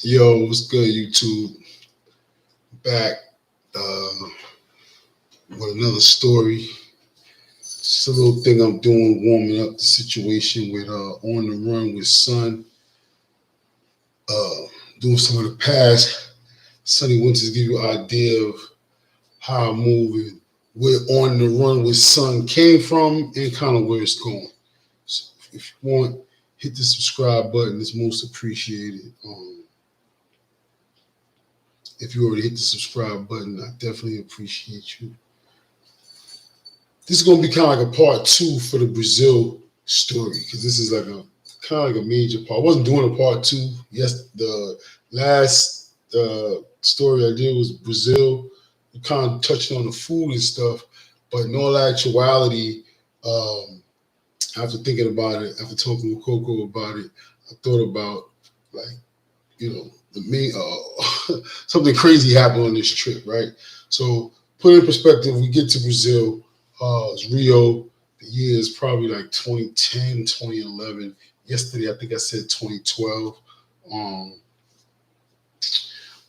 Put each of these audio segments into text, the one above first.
Yo, what's good, YouTube? Back with another story. Just a little thing I'm doing, warming up the situation with On the Run with Sun. Uh, doing some of the past Sunnywinters, give you an idea of how I'm moving, where On the Run with Sun came from, and kind of where it's going. So if you want, hit the subscribe button. It's most appreciated. If you already hit the subscribe button, I definitely appreciate you. This is going to be kind of like a part two for the Brazil story, because this is like a kind of like a major part. I wasn't doing a part two. Yes, the last story I did was Brazil. We kind of touched on the food and stuff, but in all actuality, after thinking about it, after talking with Coco about it, I thought about, like, the main something crazy happened on this trip, right? So put in perspective, we get to Brazil. It's Rio. The year is probably like 2010, 2011. Yesterday, I think I said 2012.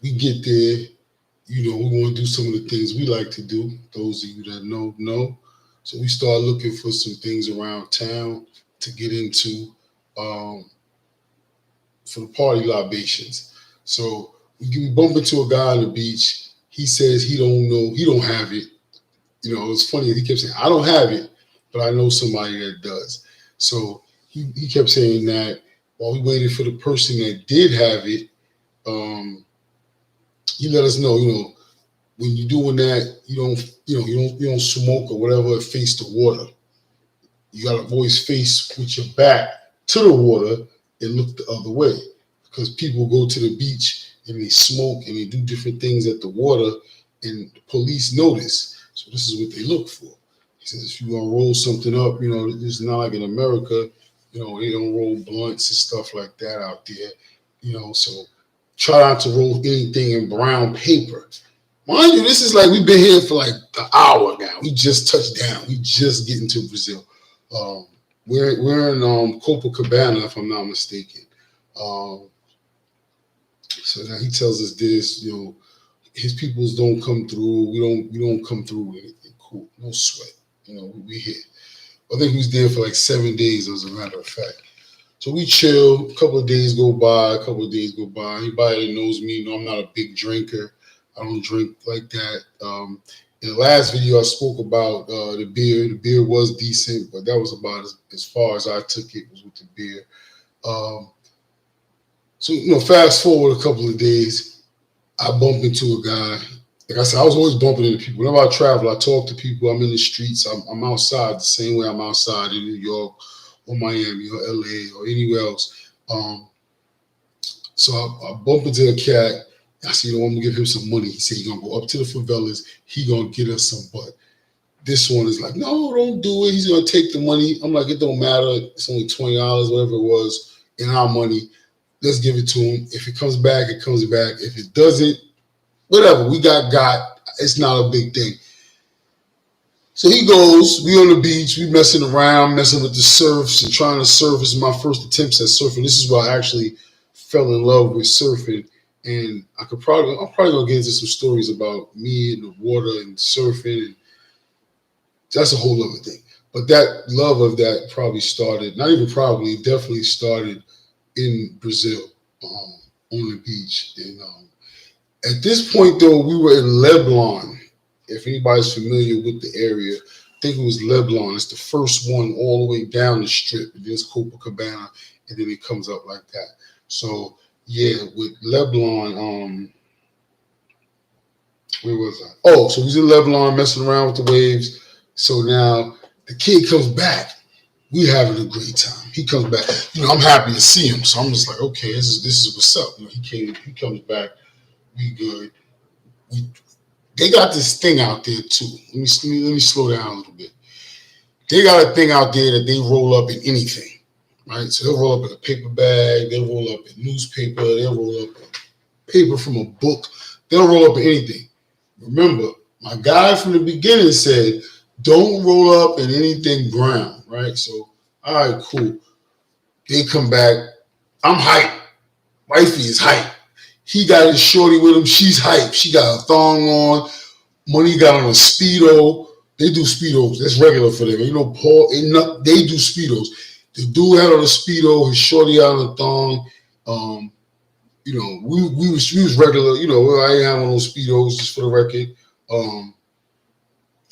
We get there. We want to do some of the things we like to do. Those of you that know. So we start looking for some things around town to get into for the party libations. So we bump into a guy on the beach. He says he don't know, he don't have it. It's funny. He kept saying, I don't have it, but I know somebody that does. So he kept saying that while we waited for the person that did have it, he let us know, when you're doing that, you don't smoke or whatever, face the water. You gotta always face with your back to the water and look the other way, because people go to the beach and they smoke and they do different things at the water, and the police notice. So this is what they look for. He says, if you're gonna roll something up, it's not like in America, they don't roll blunts and stuff like that out there, so try not to roll anything in brown paper. Mind you, this is like, we've been here for like an hour now. We just touched down. We just getting to Brazil. We're in Copacabana, if I'm not mistaken. So now he tells us this, his peoples don't come through. We don't come through with anything cool. No sweat. We here. I think he was there for like 7 days, as a matter of fact. So we chill. A couple of days go by. Anybody that knows me, I'm not a big drinker. I don't drink like that. In the last video, I spoke about the beer. The beer was decent, but that was about as far as I took it, was with the beer. So, fast forward a couple of days, I bump into a guy. Like I said, I was always bumping into people. Whenever I travel, I talk to people. I'm in the streets. I'm outside the same way I'm outside in New York or Miami or LA or anywhere else. So I bump into a cat. I said, I'm going to give him some money. He said, he's going to go up to the favelas. He going to get us some butt. This one is like, no, don't do it. He's going to take the money. I'm like, it don't matter. It's only $20, whatever it was, in our money. Let's give it to him. If it comes back, it comes back. If it doesn't, whatever. We got. It's not a big thing. So he goes. We on the beach. We messing around, messing with the surfs and trying to surf. This is my first attempts at surfing. This is where I actually fell in love with surfing. And I'm probably gonna get into some stories about me and the water and surfing, and that's a whole other thing. But that love of that probably started, not even probably, definitely started in Brazil, on the beach. And at this point, though, we were in Leblon. If anybody's familiar with the area, I think it was Leblon. It's the first one all the way down the strip. It is Copacabana, and then it comes up like that. So yeah, with Leblon, where was I? Oh, so he's in Leblon messing around with the waves. So now the kid comes back. We having a great time. He comes back. I'm happy to see him. So I'm just like, okay, this is what's up. He comes back. We good. They got this thing out there too. Let me slow down a little bit. They got a thing out there that they roll up in anything, right? So they'll roll up in a paper bag. They'll roll up in newspaper. They'll roll up in paper from a book. They'll roll up in anything. Remember, my guy from the beginning said, don't roll up in anything brown, right? So, all right, cool. They come back. I'm hype. Wifey is hype. He got his shorty with him. She's hype. She got a thong on. Money got on a Speedo. They do Speedos. That's regular for them. You know, Paul, they do Speedos. The dude had on a Speedo. His shorty out on a thong. You know, we was regular. You know, I ain't have one of those Speedos, just for the record.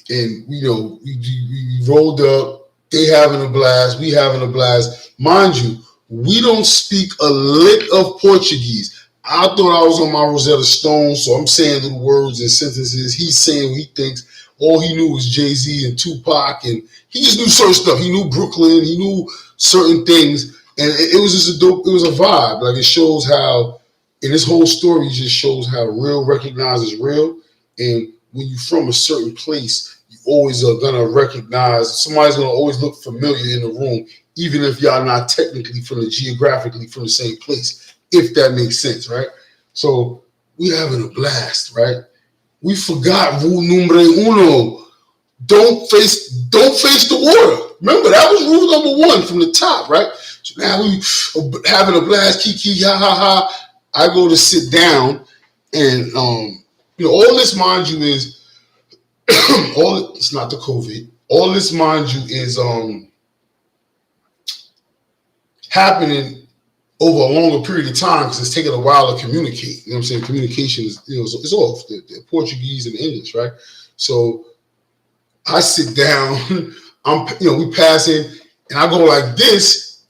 And, you know, we rolled up. They having a blast. We having a blast. Mind you, we don't speak a lick of Portuguese. I thought I was on my Rosetta Stone, so I'm saying little words and sentences. He's saying what he thinks. All he knew was Jay-Z and Tupac, and he just knew certain stuff. He knew Brooklyn. He knew certain things, and it was just a dope. It was a vibe. Like, it shows how, and this whole story just shows how real recognizes real. And when you're from a certain place, you always are gonna recognize somebody's gonna always look familiar in the room, even if y'all not technically geographically from the same place. If that makes sense, right? So we having a blast, right? We forgot rule numero uno. Don't face the water. Remember, that was rule number 1 from the top, right? So now we having a blast, kiki, ha ha ha. I go to sit down, and you know, all this, mind you, is it's not the COVID. All this, mind you, is happening over a longer period of time because it's taking a while to communicate. You know what I'm saying? Communication is, you know, it's off. The Portuguese and the English, right? So I sit down, we passing, and I go like this,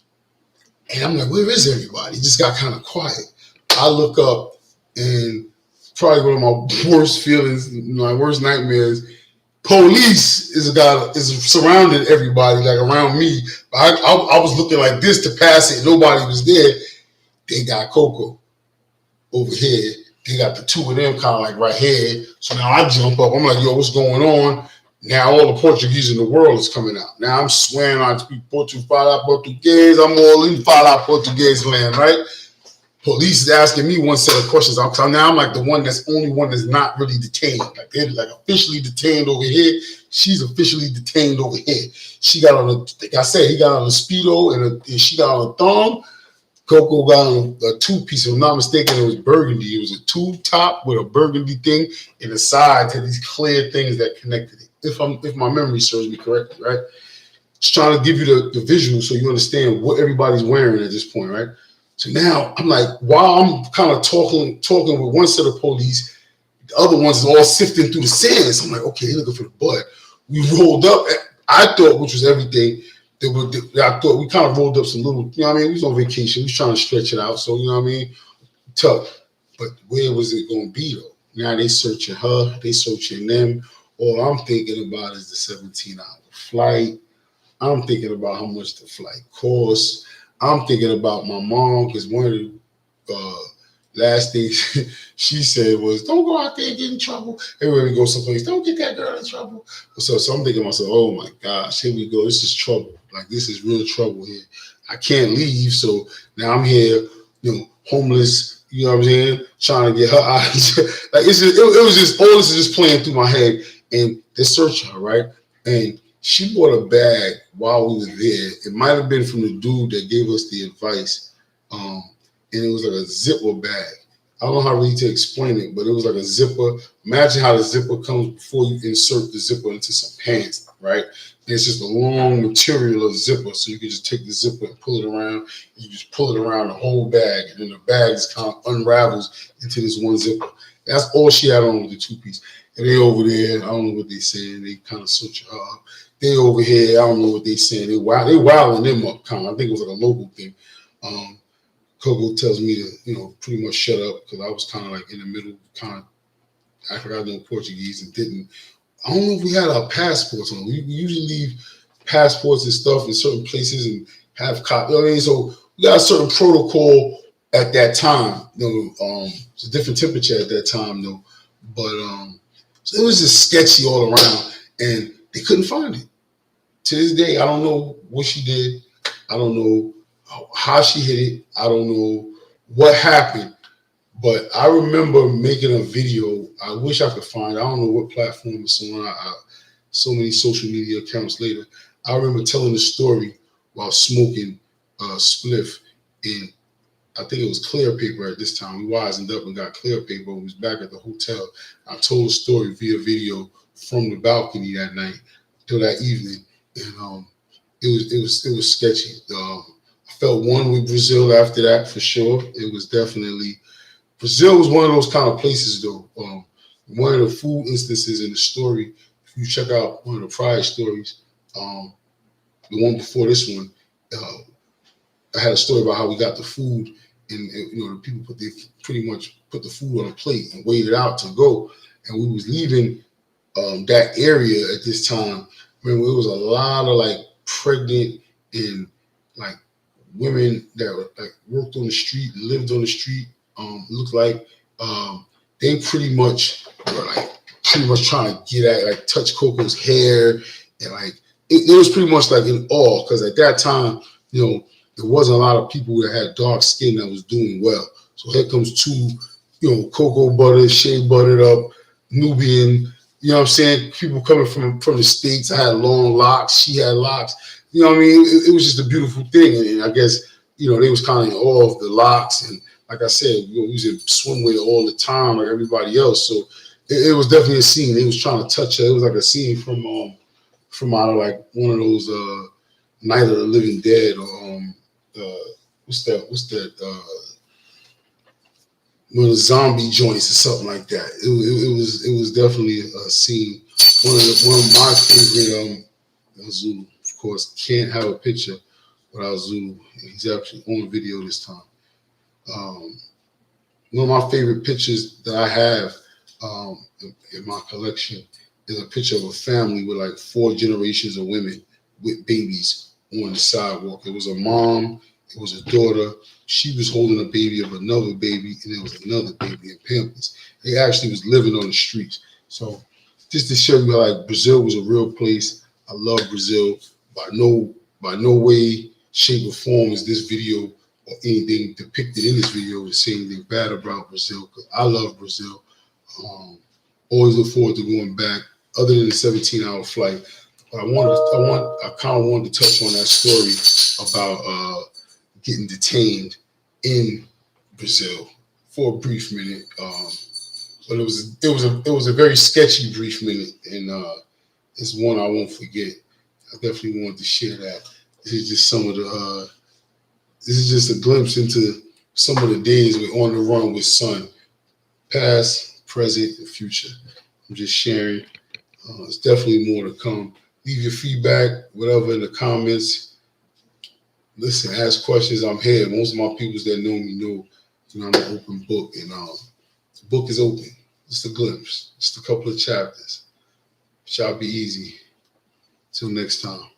and I'm like, where is everybody? It just got kind of quiet. I look up, and probably one of my worst feelings, my worst nightmares, police is surrounding everybody, like around me. I was looking like this to pass it. Nobody was there. They got Coco over here. They got the two of them kind of like right here. So now I jump up. I'm like, yo, what's going on? Now all the Portuguese in the world is coming out. Now I'm swearing I speak Fala Portuguese. I'm all in Fala Portuguese land, right? Police is asking me one set of questions. Now I'm like the only one that's not really detained. Like they're like officially detained over here. She's officially detained over here. She got on like I said, he got on a Speedo and she got on a thong. Coco got on a two-piece. If I'm not mistaken, it was burgundy. It was a tube top with a burgundy thing, and the sides had these clear things that connected it. If my memory serves me correctly, right? Just trying to give you the visual so you understand what everybody's wearing at this point, right? So now I'm like, while I'm kind of talking with one set of police, the other ones is all sifting through the sand. So I'm like, okay, they're looking for the butt. We rolled up. I thought, which was everything, I thought we kind of rolled up some little, you know what I mean? We was on vacation. We was trying to stretch it out. So, you know what I mean? Tough. But where was it going to be, though? Now they searching her. They searching them. All I'm thinking about is the 17-hour flight. I'm thinking about how much the flight costs. I'm thinking about my mom, because one of the last things she said was, don't go out there and get in trouble. Everywhere we go someplace, don't get that girl in trouble. So I'm thinking to myself, oh my gosh, here we go. This is trouble. Like, this is real trouble here. I can't leave. So now I'm here, homeless, you know what I'm saying? Trying to get her out. Like, it was just, all this is just playing through my head. And they're searching her, right? And she bought a bag while we were there. It might have been from the dude that gave us the advice. And it was like a zipper bag. I don't know how really to explain it, but it was like a zipper. Imagine how the zipper comes before you insert the zipper into some pants, right? And it's just a long material of zipper. So you can just take the zipper and pull it around. And you just pull it around the whole bag. And then the bag just kind of unravels into this one zipper. That's all she had on with the two-piece. And they over there, I don't know what they saying. They kind of search her up. They over here, I don't know what they saying. They wilding them up, kind of. I think it was like a local thing. Coco tells me to, pretty much shut up, because I was kind of like in the middle, kind of, I forgot to know Portuguese and didn't. I don't know if we had our passports on. We usually leave passports and stuff in certain places and have copies. You know what I mean? So we got a certain protocol at that time. It's a different temperature at that time, though. But so it was just sketchy all around, and they couldn't find it. To this day, I don't know what she did. I don't know how she hit it. I don't know what happened. But I remember making a video. I wish I could find it. I don't know what platform it's on. So many social media accounts later. I remember telling the story while smoking a spliff, and I think it was clear paper at this time. We wisened up and got clear paper. We was back at the hotel. I told a story via video from the balcony that night till that evening, and it was sketchy. I felt one with Brazil after that for sure. It was definitely Brazil was one of those kind of places though. One of the food instances in the story, if you check out one of the prior stories, the one before this one, I had a story about how we got the food, and the people pretty much put the food on a plate and waited out to go, and we was leaving that area at this time. Remember, it was a lot of like pregnant and like women that were like worked on the street, lived on the street. Looked like they pretty much were like trying to get at like touch Coco's hair, and like it was pretty much like in awe, because at that time, there wasn't a lot of people that had dark skin that was doing well. So here comes two, cocoa butter, shea buttered up, Nubian, you know what I'm saying? People coming from the States. I had long locks. She had locks. You know what I mean? It was just a beautiful thing. And I guess, they was kind of in awe of the locks. And like I said, we was in swimwear all the time like everybody else. So it was definitely a scene. They was trying to touch her. It was like a scene from out of like one of those Night of the Living Dead, or what's that one of the zombie joints or something like that. It was definitely a scene. One of my favorite Zulu, of course, can't have a picture without Zulu. He's actually on video this time. One of my favorite pictures that I have in my collection is a picture of a family with like 4 generations of women with babies on the sidewalk. It was a mom, it was a daughter. She was holding a baby of another baby, and there was another baby in Pampers. They actually was living on the streets. So just to show you how like Brazil was a real place. I love Brazil. By no way, shape, or form is this video or anything depicted in this video to say anything bad about Brazil, because I love Brazil. Always look forward to going back, other than the 17-hour flight. But I kind of wanted to touch on that story about getting detained in Brazil for a brief minute. But it was a very sketchy brief minute, and it's one I won't forget. I definitely wanted to share that. This is just a glimpse into some of the days we're on the run with Sun, past, present, and future. I'm just sharing. There's definitely more to come. Leave your feedback, whatever, in the comments. Listen, ask questions. I'm here. Most of my people that know me know, I'm an open book, and the book is open. Just a glimpse, just a couple of chapters. Shall be easy. Till next time.